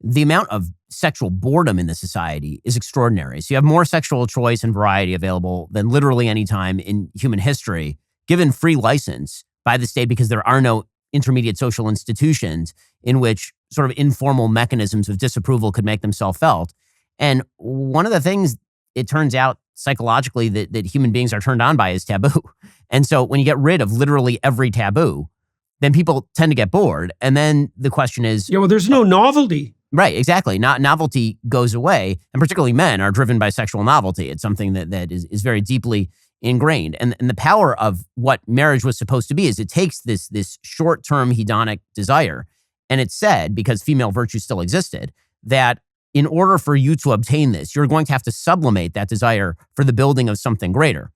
the amount of sexual boredom in the society is extraordinary. So you have more sexual choice and variety available than literally any time in human history, given free license by the state because there are no intermediate social institutions in which sort of informal mechanisms of disapproval could make themselves felt. And one of the things it turns out psychologically that human beings are turned on by is taboo. And so when you get rid of literally every taboo, then people tend to get bored. And then the question is... Yeah, well, there's no novelty. Right, exactly. Novelty goes away. And particularly men are driven by sexual novelty. It's something that is very deeply ingrained. And the power of what marriage was supposed to be is it takes this short-term hedonic desire. And it's said, because female virtue still existed, that in order for you to obtain this, you're going to have to sublimate that desire for the building of something greater.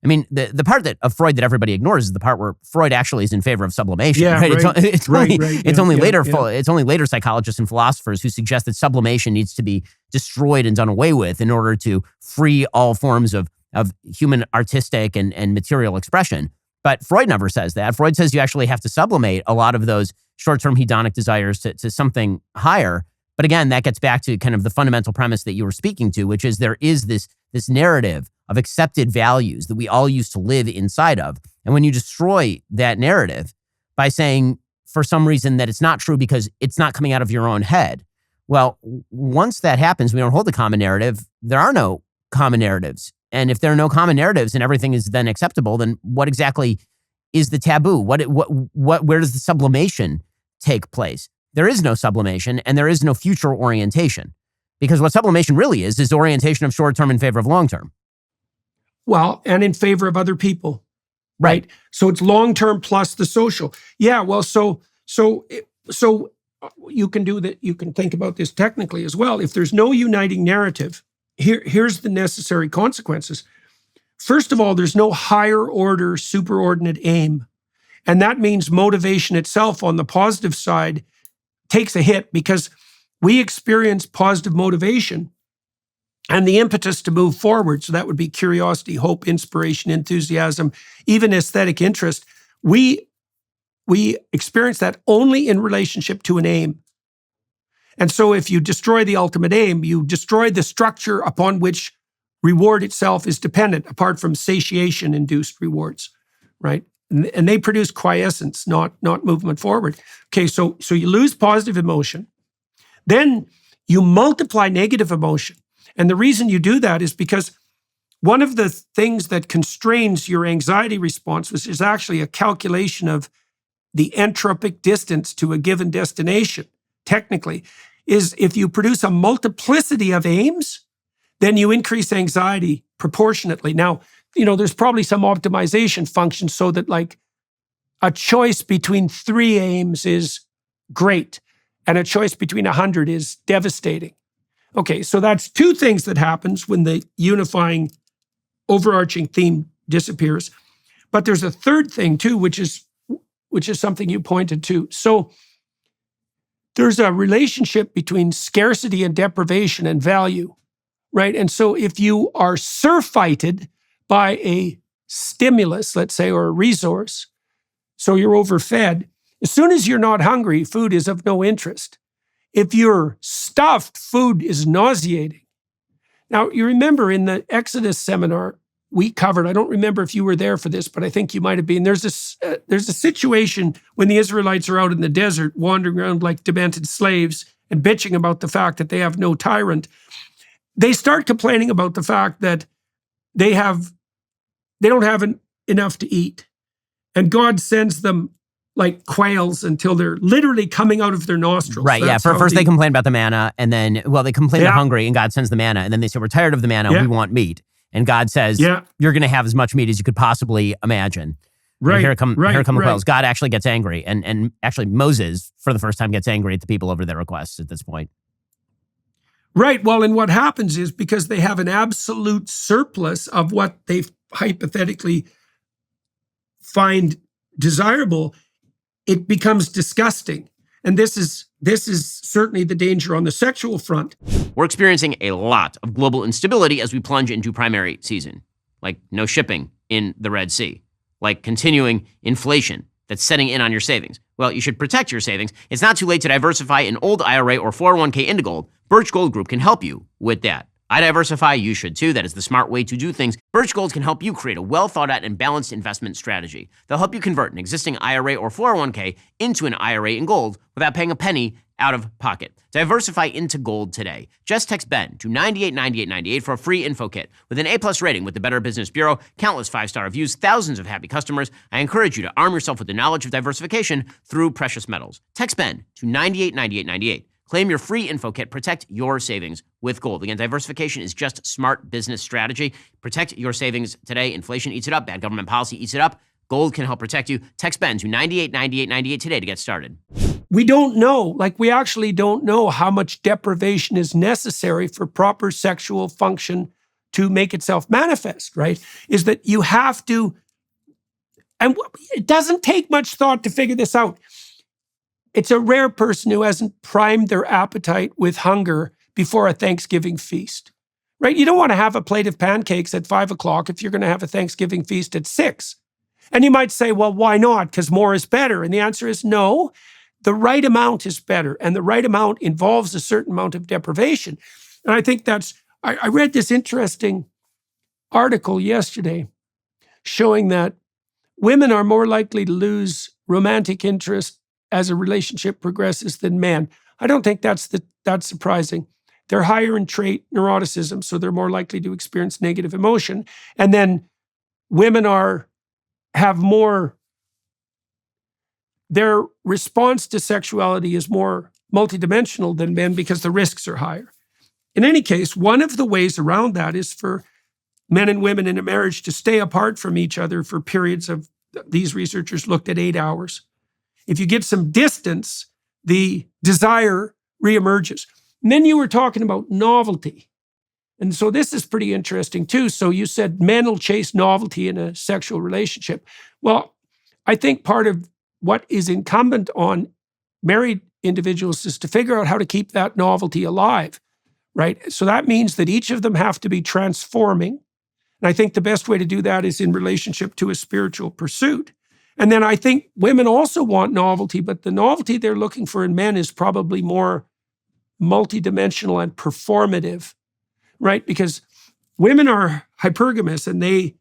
I mean, the part of Freud that everybody ignores is the part where Freud actually is in favor of sublimation. Yeah, right? Right. It's only later psychologists and philosophers who suggest that sublimation needs to be destroyed and done away with in order to free all forms of human artistic and material expression. But Freud never says that. Freud says you actually have to sublimate a lot of those short-term hedonic desires to something higher. But again, that gets back to kind of the fundamental premise that you were speaking to, which is there is this narrative of accepted values that we all used to live inside of. And when you destroy that narrative by saying for some reason that it's not true because it's not coming out of your own head, well, once that happens, we don't hold the common narrative, there are no common narratives. And if there are no common narratives and everything is then acceptable, then what exactly is the taboo? Where does the sublimation take place? There is no sublimation and there is no future orientation, because what sublimation really is orientation of short-term in favor of long-term. Well, and in favor of other people. Right. So it's long-term plus the social. Yeah, well, so you can do that. You can think about this technically as well. If there's no uniting narrative, here's the necessary consequences. First of all, there's no higher order superordinate aim. And that means motivation itself on the positive side takes a hit, because we experience positive motivation and the impetus to move forward. So that would be curiosity, hope, inspiration, enthusiasm, even aesthetic interest. We experience that only in relationship to an aim. And so if you destroy the ultimate aim, you destroy the structure upon which reward itself is dependent, apart from satiation-induced rewards, right? And they produce quiescence, not movement forward. Okay, so you lose positive emotion. Then you multiply negative emotion. And the reason you do that is because one of the things that constrains your anxiety response, which is actually a calculation of the entropic distance to a given destination, technically, is if you produce a multiplicity of aims, then you increase anxiety proportionately. Now, there's probably some optimization function so that like a choice between 3 aims is great and a choice between 100 is devastating. Okay, so that's 2 things that happens when the unifying overarching theme disappears. But there's a third thing too, which is something you pointed to. So there's a relationship between scarcity and deprivation and value, right? And so if you are surfeited by a stimulus, let's say, or a resource, so you're overfed, as soon as you're not hungry, food is of no interest. If you're stuffed, food is nauseating. Now, you remember in the Exodus seminar we covered, I don't remember if you were there for this, but I think you might have been, there's a situation when the Israelites are out in the desert wandering around like demented slaves and bitching about the fact that they have no tyrant. They start complaining about the fact that they don't have enough to eat. And God sends them like quails until they're literally coming out of their nostrils. Right, yeah. First they complain about the manna, and then, they complain they're hungry, and God sends the manna, and then they say, we're tired of the manna, we want meat. And God says, you're going to have as much meat as you could possibly imagine. Right. Here come the quails. God actually gets angry, and actually Moses, for the first time, gets angry at the people over their requests at this point. Right. Well, and what happens is because they have an absolute surplus of what they hypothetically find desirable, it becomes disgusting. And this is certainly the danger on the sexual front. We're experiencing a lot of global instability as we plunge into primary season, like no shipping in the Red Sea, like continuing inflation that's setting in on your savings. Well, you should protect your savings. It's not too late to diversify an old IRA or 401k into gold. Birch Gold Group can help you with that. I diversify, you should too. That is the smart way to do things. Birch Gold can help you create a well thought out and balanced investment strategy. They'll help you convert an existing IRA or 401k into an IRA in gold without paying a penny out of pocket. Diversify into gold today. Just text Ben to 989898 for a free info kit. With an A+ rating with the Better Business Bureau, countless 5-star reviews, thousands of happy customers, I encourage you to arm yourself with the knowledge of diversification through precious metals. Text Ben to 989898. Claim your free info kit. Protect your savings with gold. Again, diversification is just smart business strategy. Protect your savings today. Inflation eats it up. Bad government policy eats it up. Gold can help protect you. Text Ben to 989898 today to get started. We don't know, we actually don't know how much deprivation is necessary for proper sexual function to make itself manifest, right? Is that you have to, and it doesn't take much thought to figure this out. It's a rare person who hasn't primed their appetite with hunger before a Thanksgiving feast, right? You don't want to have a plate of pancakes at 5 o'clock if you're going to have a Thanksgiving feast at 6. And you might say, well, why not? Because more is better. And the answer is no. The right amount is better. And the right amount involves a certain amount of deprivation. And I think I read this interesting article yesterday showing that women are more likely to lose romantic interest as a relationship progresses than men. I don't think that's surprising. They're higher in trait neuroticism, so they're more likely to experience negative emotion. And then women have more, their response to sexuality is more multidimensional than men because the risks are higher. In any case, one of the ways around that is for men and women in a marriage to stay apart from each other for periods of, these researchers looked at 8 hours. If you get some distance, the desire reemerges. And then you were talking about novelty. And so this is pretty interesting too. So you said men will chase novelty in a sexual relationship. Well, I think part of what is incumbent on married individuals is to figure out how to keep that novelty alive, right? So that means that each of them have to be transforming. And I think the best way to do that is in relationship to a spiritual pursuit. And then I think women also want novelty, but the novelty they're looking for in men is probably more multidimensional and performative, right? Because women are hypergamous and they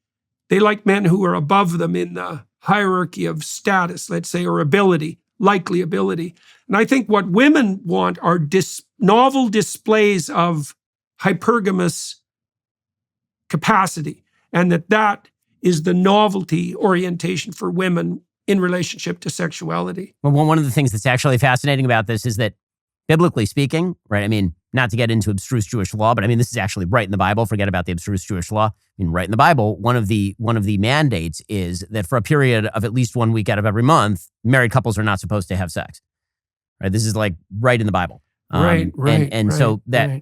like men who are above them in the hierarchy of status, let's say, or ability, likely ability. And I think what women want are novel displays of hypergamous capacity, and that is the novelty orientation for women in relationship to sexuality. Well, one of the things that's actually fascinating about this is that, biblically speaking, right? I mean, not to get into abstruse Jewish law, but I mean, this is actually right in the Bible. Forget about the abstruse Jewish law. I mean, right in the Bible, one of the mandates is that for a period of at least 1 week out of every month, married couples are not supposed to have sex. Right? This is right in the Bible. So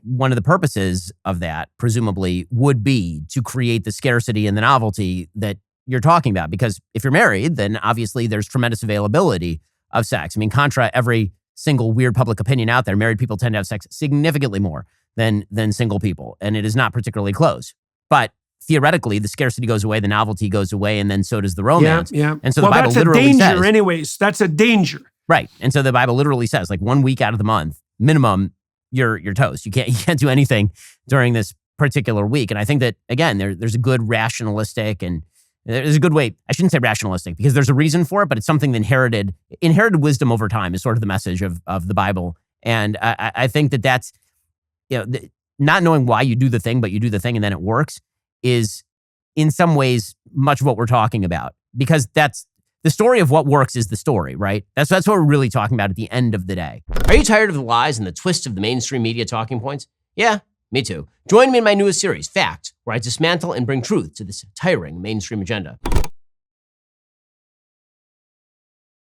one of the purposes of that, presumably, would be to create the scarcity and the novelty that you're talking about. Because if you're married, then obviously there's tremendous availability of sex. I mean, contra every single weird public opinion out there, married people tend to have sex significantly more than single people, and it is not particularly close. But theoretically, the scarcity goes away, the novelty goes away, and then so does the romance. Yeah. And so the Bible literally says, that's a danger anyways. That's a danger. Right. And so the Bible literally says, 1 week out of the month, minimum, you're toast. You can't do anything during this particular week. And I think that, again, there's a good rationalistic, and there's a good way, I shouldn't say rationalistic, because there's a reason for it, but it's something that inherited wisdom over time is sort of the message of the Bible. And I think that's, not knowing why you do the thing, but you do the thing and then it works, is in some ways much of what we're talking about, because that's the story of what works is the story, right? That's what we're really talking about at the end of the day. Are you tired of the lies and the twists of the mainstream media talking points? Yeah, me too. Join me in my newest series, Fact, where I dismantle and bring truth to this tiring mainstream agenda.